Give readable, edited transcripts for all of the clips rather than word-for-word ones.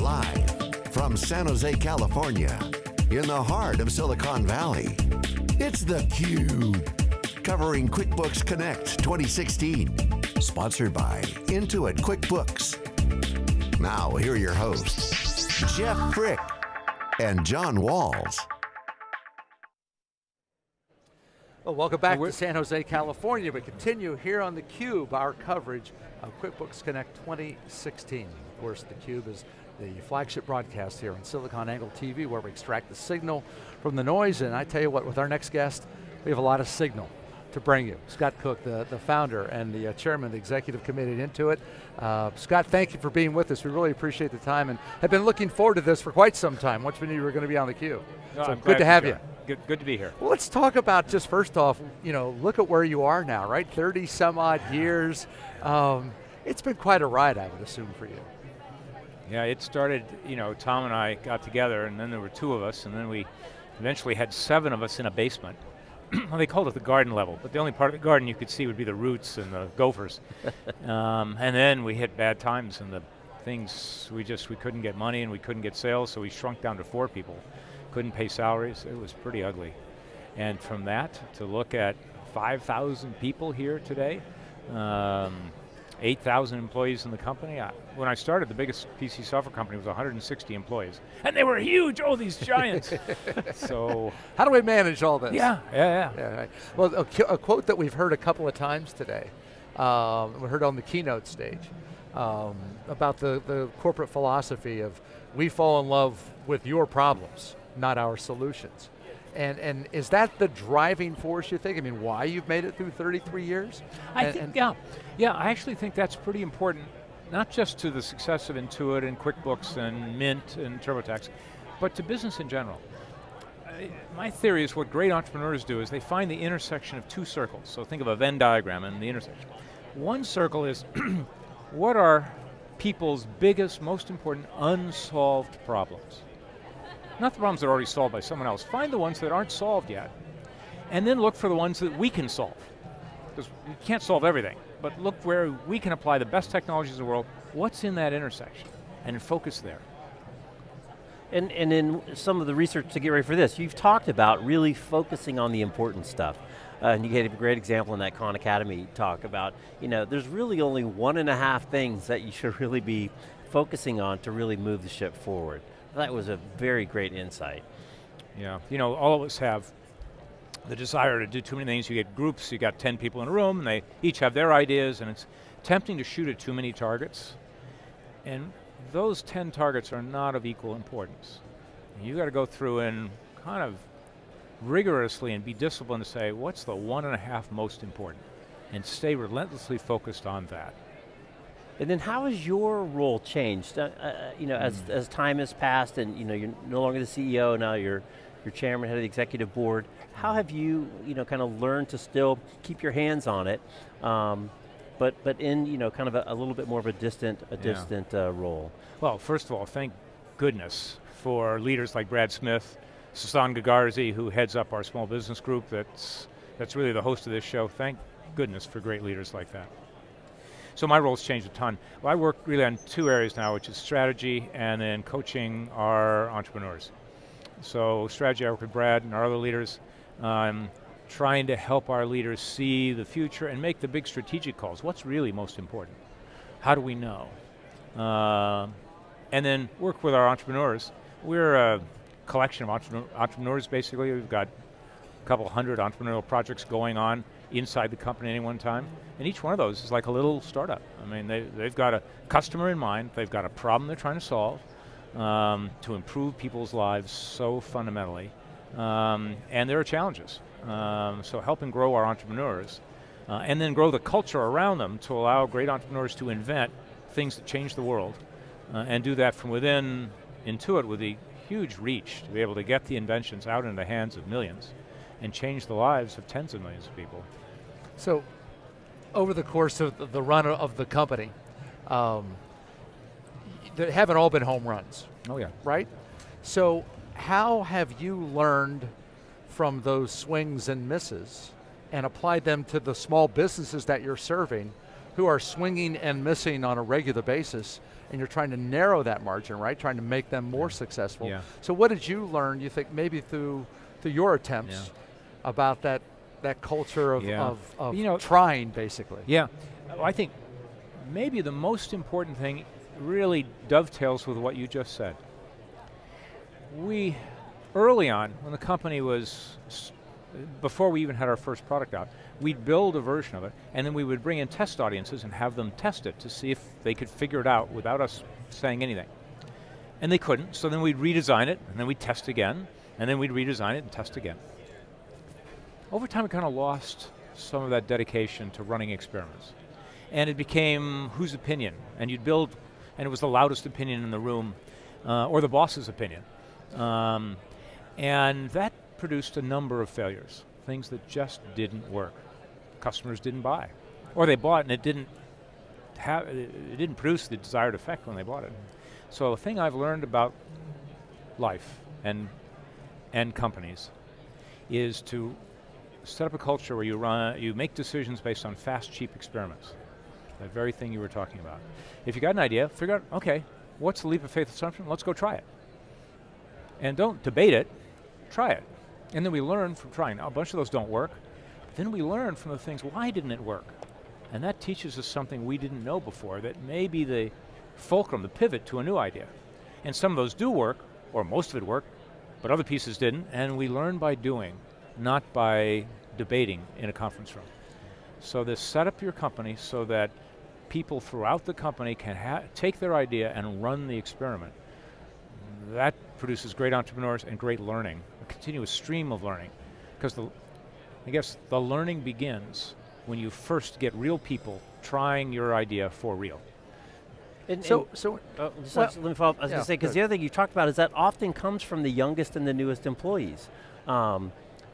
Live from San Jose, California, in the heart of Silicon Valley, it's theCUBE, covering QuickBooks Connect 2016, sponsored by Intuit QuickBooks. Now, here are your hosts, Jeff Frick and John Walls. Well, welcome back to San Jose, California. We continue here on theCUBE, our coverage of QuickBooks Connect 2016. Of course, theCUBE is the flagship broadcast here on SiliconANGLE TV, where we extract the signal from the noise. And I tell you what, with our next guest, we have a lot of signal to bring you. Scott Cook, the founder and the chairman of the executive committee at Intuit. Scott, thank you for being with us. We really appreciate the time and have been looking forward to this for quite some time. Once we knew you were going to be on theCUBE. No, so good to have you. Good to be here. Well, let's talk about, just first off, you know, look at where you are now, right? 30 some odd years. It's been quite a ride, I would assume, for you. Yeah, it started, you know, Tom and I got together, and then there were 2 of us, and then we eventually had 7 of us in a basement. Well, they called it the garden level, but the only part of the garden you could see would be the roots and the gophers. And then we hit bad times, and the things, we couldn't get money and we couldn't get sales, so we shrunk down to 4 people. Couldn't pay salaries, it was pretty ugly. And from that, to look at 5,000 people here today, 8,000 employees in the company. When I started, the biggest PC software company was 160 employees. And they were huge, oh, these giants. So, how do we manage all this? Yeah. Right. Well, a quote that we've heard a couple of times today, we heard on the keynote stage, about the corporate philosophy of, we fall in love with your problems, not our solutions. And is that the driving force, you think? I mean, why you've made it through 33 years? Yeah, I actually think that's pretty important, not just to the success of Intuit and QuickBooks and Mint and TurboTax, but to business in general. My theory is what great entrepreneurs do is they find the intersection of 2 circles. So think of a Venn diagram and the intersection. One circle is, what are people's biggest, most important unsolved problems? Not the problems that are already solved by someone else. Find the ones that aren't solved yet, and then look for the ones that we can solve. Because we can't solve everything, but look where we can apply the best technologies in the world. What's in that intersection? And focus there. And in some of the research to get ready for this, you've talked about really focusing on the important stuff. And you gave a great example in that Khan Academy talk about, you know, there's really only 1.5 things that you should really be focusing on to really move the ship forward. That was a very great insight. Yeah, you know, all of us have the desire to do too many things. You get groups, you got 10 people in a room, and they each have their ideas, and it's tempting to shoot at too many targets. And those 10 targets are not of equal importance. You got to go through and kind of rigorously and be disciplined to say, what's the 1.5 most important? And stay relentlessly focused on that. And then how has your role changed? You know, as time has passed, and you know, you're no longer the CEO, now you're chairman, head of the executive board. How have you, kind of learned to still keep your hands on it, but in, kind of a little bit more of a distant role? Well, first of all, thank goodness for leaders like Brad Smith, Sasan Gagarzi, who heads up our small business group. That's really the host of this show. Thank goodness for great leaders like that. So my role's changed a ton. Well, I work really on 2 areas now, which is strategy and then coaching our entrepreneurs. So strategy, I work with Brad and our other leaders, trying to help our leaders see the future and make the big strategic calls. What's really most important? How do we know? And then work with our entrepreneurs. We're a collection of entrepreneurs, basically. We've got a couple hundred entrepreneurial projects going on inside the company at any one time. And each one of those is like a little startup. I mean, they've got a customer in mind, they've got a problem they're trying to solve to improve people's lives so fundamentally. And there are challenges. So helping grow our entrepreneurs and then grow the culture around them to allow great entrepreneurs to invent things that change the world and do that from within Intuit with the huge reach to be able to get the inventions out into the hands of millions and change the lives of tens of millions of people. So, over the course of the run of the company, they haven't all been home runs. Oh yeah. Right? So, how have you learned from those swings and misses and applied them to the small businesses that you're serving who are swinging and missing on a regular basis, and you're trying to narrow that margin, right? Trying to make them more successful. Yeah. So what did you learn, you think, maybe through your attempts about that culture of you know, trying, basically? Yeah, I think maybe the most important thing really dovetails with what you just said. We, early on, when the company was, before we even had our first product out, we'd build a version of it, and then we would bring in test audiences and have them test it to see if they could figure it out without us saying anything. And they couldn't, so then we'd redesign it, and then we'd test again, and then we'd redesign it and test again. Over time, we kind of lost some of that dedication to running experiments. And it became whose opinion, and you'd build, and it was the loudest opinion in the room, or the boss's opinion. And that produced a number of failures, things that just didn't work. Customers didn't buy, or they bought and it didn't produce the desired effect when they bought it. So the thing I've learned about life and companies is to set up a culture where you make decisions based on fast, cheap experiments. That very thing you were talking about. If you got an idea, figure out, okay, what's the leap of faith assumption? Let's go try it. And don't debate it, try it. And then we learn from trying. Now, a bunch of those don't work. But then we learn from the things, why didn't it work? And that teaches us something we didn't know before that may be the fulcrum, the pivot to a new idea. And some of those do work, or most of it worked, but other pieces didn't, and we learn by doing, not by debating in a conference room. So this set up your company so that people throughout the company can take their idea and run the experiment. That produces great entrepreneurs and great learning, a continuous stream of learning. Because I guess the learning begins when you first get real people trying your idea for real. Let me follow up. I was going to say, because the other thing you talked about is that often comes from the youngest and the newest employees,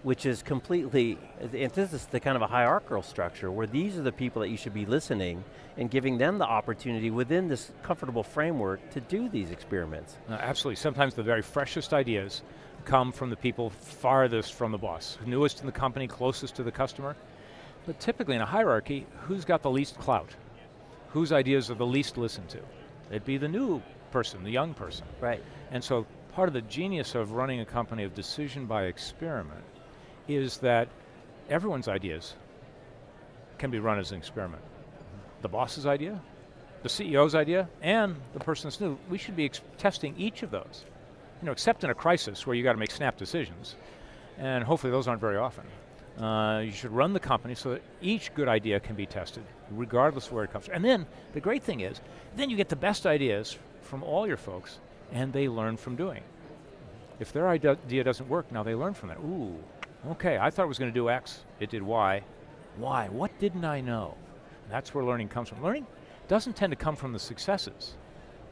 which is completely, this is the kind of a hierarchical structure where these are the people that you should be listening and giving them the opportunity within this comfortable framework to do these experiments. Absolutely, sometimes the very freshest ideas come from the people farthest from the boss, newest in the company, closest to the customer. But typically in a hierarchy, who's got the least clout? Whose ideas are the least listened to? It'd be the new person, the young person. Right. And so part of the genius of running a company of decision by experiment is that everyone's ideas can be run as an experiment. The boss's idea, the CEO's idea, and the person that's new. We should be testing each of those. You know, except in a crisis where you got to make snap decisions, and hopefully those aren't very often. You should run the company so that each good idea can be tested, regardless of where it comes from. And then, the great thing is, then you get the best ideas from all your folks, and they learn from doing. If their idea doesn't work, now they learn from that. Ooh, okay, I thought it was going to do X, it did Y. Why? What didn't I know? That's where learning comes from. Learning doesn't tend to come from the successes.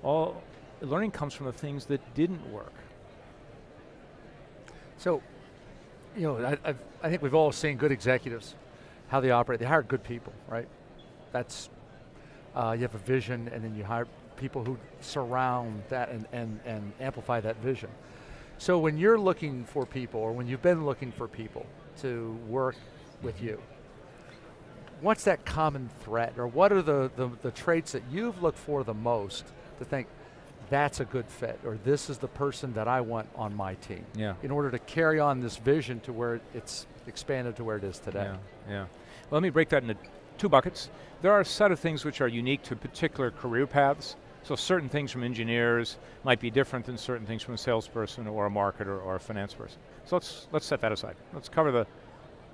Learning comes from the things that didn't work. So, you know, I think we've all seen good executives, how they operate. They hire good people, right? That's, you have a vision, and then you hire people who surround that and amplify that vision. So when you're looking for people, or when you've been looking for people to work with you, what's that common thread, or what are the traits that you've looked for the most to think, that's a good fit, or this is the person that I want on my team, in order to carry on this vision to where it's expanded to where it is today? Well, let me break that into two buckets. There are a set of things which are unique to particular career paths. So certain things from engineers might be different than certain things from a salesperson or a marketer or a finance person. So let's set that aside. Let's cover the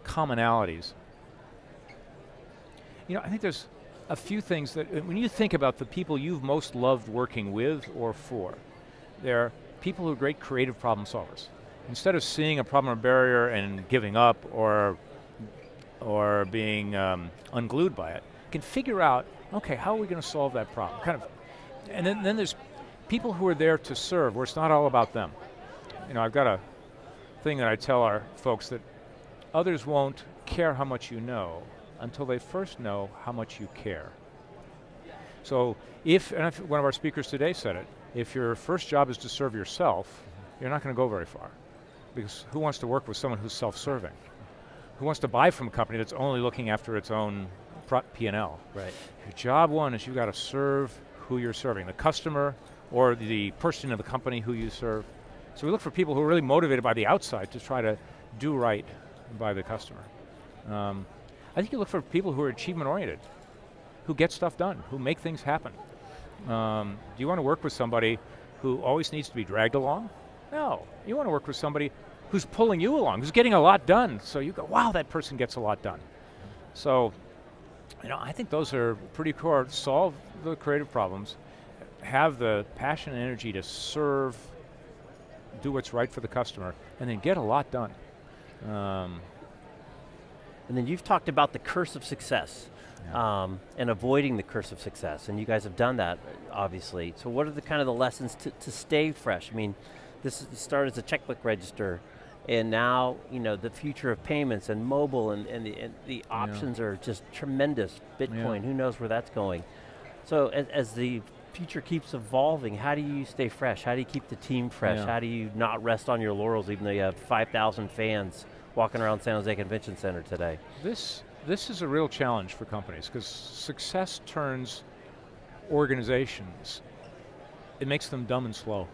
commonalities. You know, I think there's a few things that, when you think about the people you've most loved working with or for, they're people who are great creative problem solvers. Instead of seeing a problem or barrier and giving up or being unglued by it, can figure out, okay, how are we going to solve that problem? And then there's people who are there to serve, where it's not all about them. You know, I've got a thing that I tell our folks, that others won't care how much you know until they first know how much you care. So one of our speakers today said it, if your first job is to serve yourself, you're not going to go very far. Because who wants to work with someone who's self-serving? Who wants to buy from a company that's only looking after its own P&L. Right. Your job one is you got to serve who you're serving, the customer or the person in the company who you serve. So we look for people who are really motivated by the outside to try to do right by the customer. I think you look for people who are achievement oriented, who get stuff done, who make things happen. Do you want to work with somebody who always needs to be dragged along? No, you want to work with somebody who's pulling you along, who's getting a lot done. So you go, wow, that person gets a lot done. So, I think those are pretty core. Solve the creative problems, have the passion and energy to serve, do what's right for the customer, and then get a lot done. And then you've talked about the curse of success, and avoiding the curse of success, and you guys have done that, obviously. So what are the kind of the lessons to stay fresh? I mean, this started as a checkbook register, and now, the future of payments and mobile and the options are just tremendous. Bitcoin, who knows where that's going. So as the future keeps evolving, how do you stay fresh? How do you keep the team fresh? How do you not rest on your laurels even though you have 5,000 fans walking around San Jose Convention Center today? This is a real challenge for companies because success turns organizations, it makes them dumb and slow.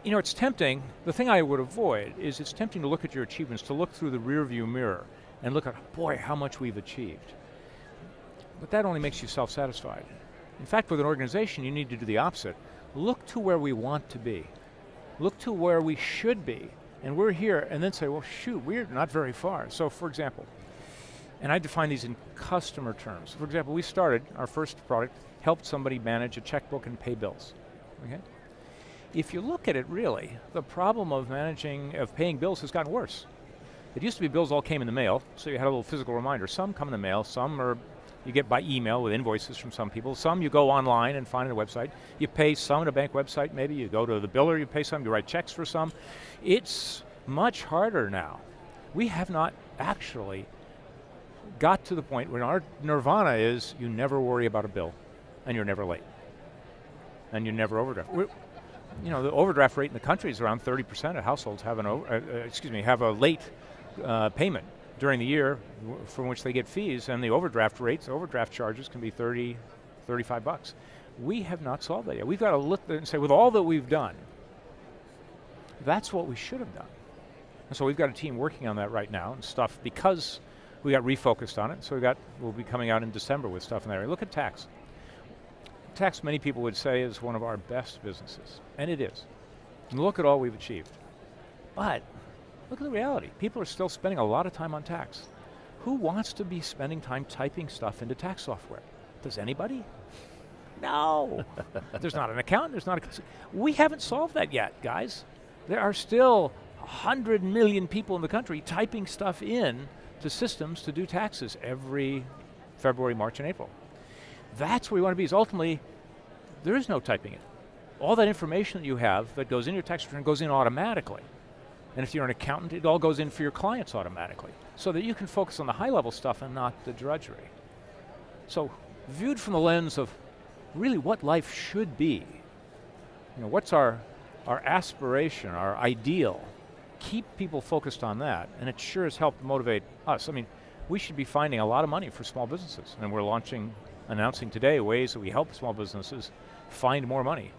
It's tempting. The thing I would avoid is it's tempting to look at your achievements, to look through the rearview mirror and look at, boy, how much we've achieved. But that only makes you self-satisfied. In fact, with an organization, you need to do the opposite. Look to where we want to be. Look to where we should be. And we're here, and then say, well, shoot, we're not very far. So, for example, and I define these in customer terms. For example, we started, our first product, helped somebody manage a checkbook and pay bills. Okay? If you look at it really, the problem of paying bills has gotten worse. It used to be bills all came in the mail, so you had a little physical reminder. Some come in the mail, some you get by email with invoices from some people. Some you go online and find on a website. You pay some at a bank website, maybe you go to the biller, you pay some, you write checks for some. It's much harder now. We have not actually got to the point where our nirvana is you never worry about a bill, and you're never late, and you never overdraft. The overdraft rate in the country is around 30% of households have a late payment during the year from which they get fees, and the overdraft charges can be $30, $35. We have not solved that yet. We've got to look and say, with all that we've done, that's what we should have done. And so we've got a team working on that right now and stuff because we got refocused on it. So we'll be coming out in December with stuff in that area. Look at tax. Tax, many people would say, is one of our best businesses, and it is. And look at all we've achieved. But look at the reality. People are still spending a lot of time on tax. Who wants to be spending time typing stuff into tax software? Does anybody? No. There's not an accountant. We haven't solved that yet, guys. There are still 100 million people in the country typing stuff in to systems to do taxes every February, March, and April. That's where we want to be, is ultimately, there is no typing it. All that information that you have that goes in your tax return goes in automatically. And if you're an accountant, it all goes in for your clients automatically, so that you can focus on the high-level stuff and not the drudgery. So, viewed from the lens of really what life should be, what's our aspiration, our ideal, keep people focused on that, and it sure has helped motivate us. I mean, we should be finding a lot of money for small businesses, and we're announcing today ways that we help small businesses find more money.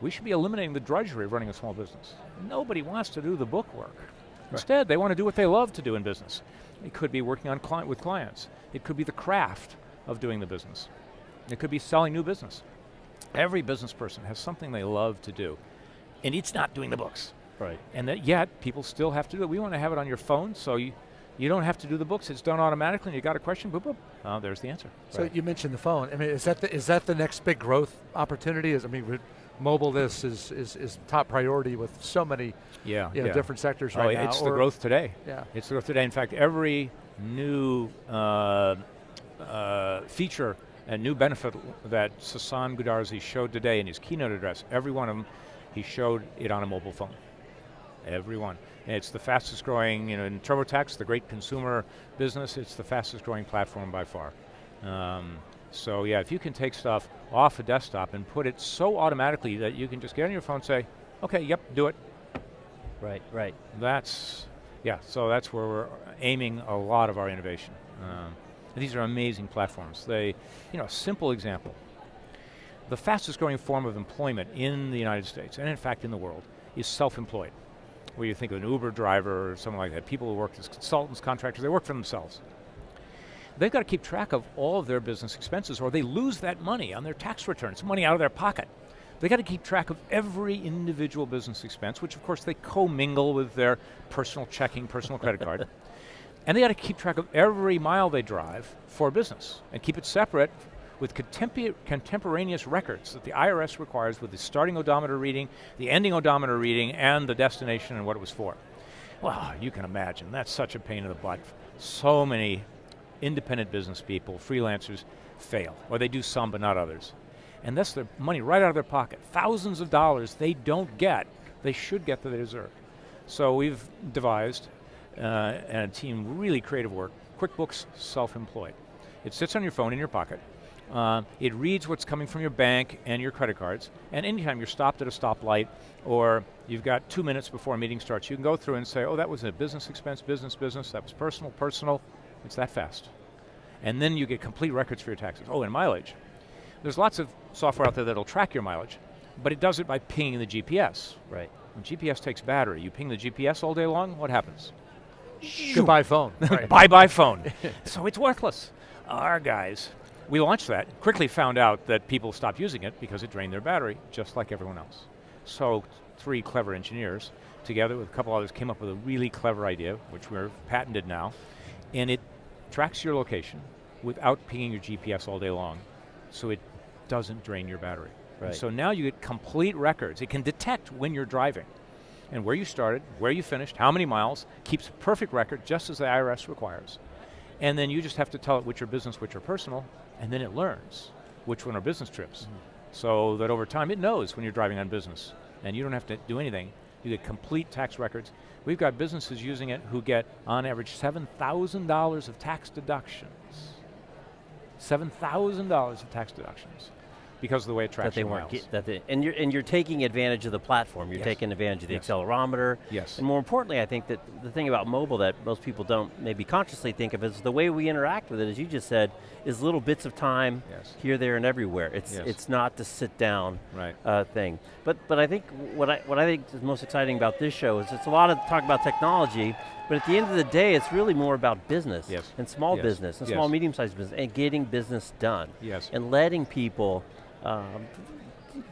We should be eliminating the drudgery of running a small business. Nobody wants to do the book work. Right. Instead, they want to do what they love to do in business. It could be working with clients. It could be the craft of doing the business. It could be selling new business. Every business person has something they love to do, and it's not doing the books. Right. And yet, people still have to do it. We want to have it on your phone, so you don't have to do the books. It's done automatically, and you got a question, boop, boop. Oh, there's the answer. So you mentioned the phone. I mean, is that the next big growth opportunity? Mobile is top priority with so many different sectors right now. It's the growth today. Yeah. It's the growth today. In fact, every new feature and new benefit that Sasan Goodarzi showed today in his keynote address, every one of them, he showed it on a mobile phone. Every one. And it's the fastest growing, in TurboTax, the great consumer business, it's the fastest growing platform by far. So yeah, if you can take stuff off a desktop and put it so automatically that you can just get on your phone and say, okay, yep, do it. Right. That's Yeah, so that's where we're aiming a lot of our innovation. These are amazing platforms. They, a simple example. The fastest growing form of employment in the United States, and in fact in the world, is self-employed. Where you think of an Uber driver or something like that, people who work as consultants, contractors, they work for themselves. They've got to keep track of all of their business expenses or they lose that money on their tax returns, money out of their pocket. They've got to keep track of every individual business expense, which of course they commingle with their personal checking, personal credit card. And they got to keep track of every mile they drive for business and keep it separate with contemporaneous records that the IRS requires with the starting odometer reading, the ending odometer reading, and the destination and what it was for. Well, you can imagine, that's such a pain in the butt. So many independent business people, freelancers, fail, or they do some but not others. And that's their money right out of their pocket. Thousands of dollars they don't get, they should get that they deserve. So we've devised, and a team really creative work, QuickBooks Self-Employed. It sits on your phone in your pocket. It reads what's coming from your bank and your credit cards, and anytime you're stopped at a stoplight or you've got 2 minutes before a meeting starts, you can go through and say, oh, that was a business expense, business, that was personal, personal. It's that fast. And then you get complete records for your taxes. Oh, and mileage. There's lots of software out there that'll track your mileage, but it does it by pinging the GPS. Right. When GPS takes battery, you ping the GPS all day long, what happens? Goodbye phone. Right. Bye-bye phone. So it's worthless. Our guys, we launched that, quickly found out that people stopped using it because it drained their battery, just like everyone else. So 3 clever engineers, together with a couple others, came up with a really clever idea, which we're patented now, and it tracks your location without pinging your GPS all day long, so it doesn't drain your battery. Right. So now you get complete records. It can detect when you're driving and where you started, where you finished, how many miles, keeps a perfect record just as the IRS requires. And then you just have to tell it which are business, which are personal, and then it learns which one are business trips. So that over time it knows when you're driving on business and you don't have to do anything. You get complete tax records. We've got businesses using it who get on average $7,000 of tax deductions. $7,000 of tax deductions because of the way it tracks your miles. And you're taking advantage of the platform. You're Yes. taking advantage of the Yes. accelerometer. Yes. And more importantly, I think that the thing about mobile that most people don't maybe consciously think of is the way we interact with it, as you just said, is little bits of time Yes. here, there, and everywhere. Yes. It's not the sit down Right. thing. But I think what I think is most exciting about this show is it's a lot of talk about technology, but at the end of the day, it's really more about business Yes. and small Yes. business and Yes. small, medium-sized business and getting business done. Yes. And letting people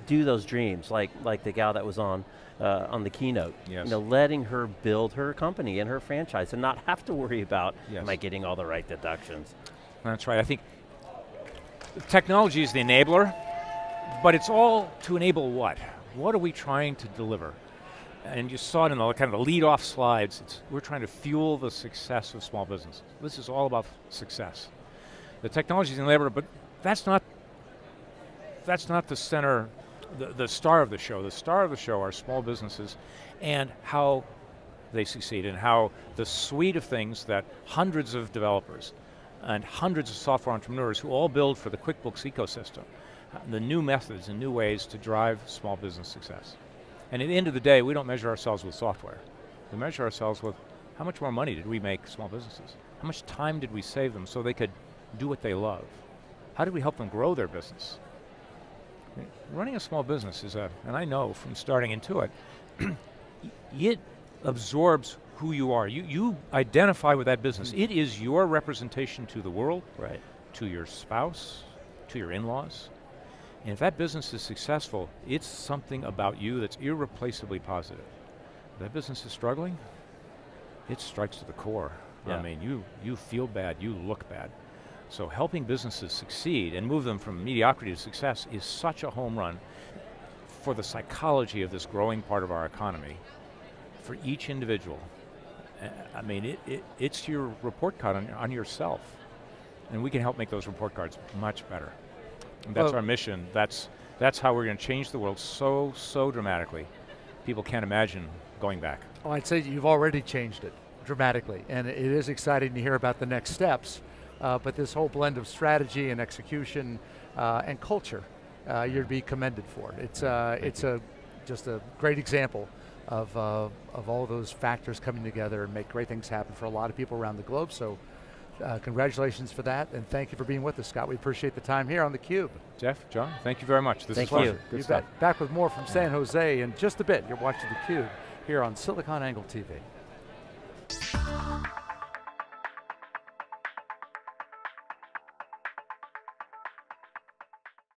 do those dreams, like the gal that was on the keynote. Yes. Letting her build her company and her franchise and not have to worry about, Yes. am I getting all the right deductions? That's right. I think technology is the enabler, but it's all to enable what? What are we trying to deliver? And you saw it in the kind of the lead-off slides. We're trying to fuel the success of small business. This is all about success. The technology is the enabler, but that's not the center, the star of the show. The star of the show are small businesses and how they succeed and how the suite of things that hundreds of developers and hundreds of software entrepreneurs who all build for the QuickBooks ecosystem, the new methods and new ways to drive small business success. And at the end of the day, we don't measure ourselves with software. We measure ourselves with how much more money did we make small businesses? How much time did we save them so they could do what they love? How did we help them grow their business? Running a small business is and I know from starting Intuit, it absorbs who you are. You identify with that business. It is your representation to the world, Right. to your spouse, to your in-laws. And if that business is successful, it's something about you that's irreplaceably positive. If that business is struggling, it strikes to the core. Yeah. I mean, you feel bad, you look bad. So helping businesses succeed and move them from mediocrity to success is such a home run for the psychology of this growing part of our economy, for each individual. I mean, it's your report card on yourself. And we can help make those report cards much better. And that's our mission. That's how we're going to change the world so dramatically. People can't imagine going back. Well, I'd say you've already changed it dramatically, and it is exciting to hear about the next steps. But this whole blend of strategy and execution and culture, you'd be commended for. It's just a great example of all those factors coming together and make great things happen for a lot of people around the globe. So congratulations for that, and thank you for being with us, Scott. We appreciate the time here on theCUBE. Jeff, John, thank you very much. This thank is a pleasure. you. Good You stuff. bet. Back with more from San Jose in just a bit. You're watching theCUBE here on SiliconANGLE TV.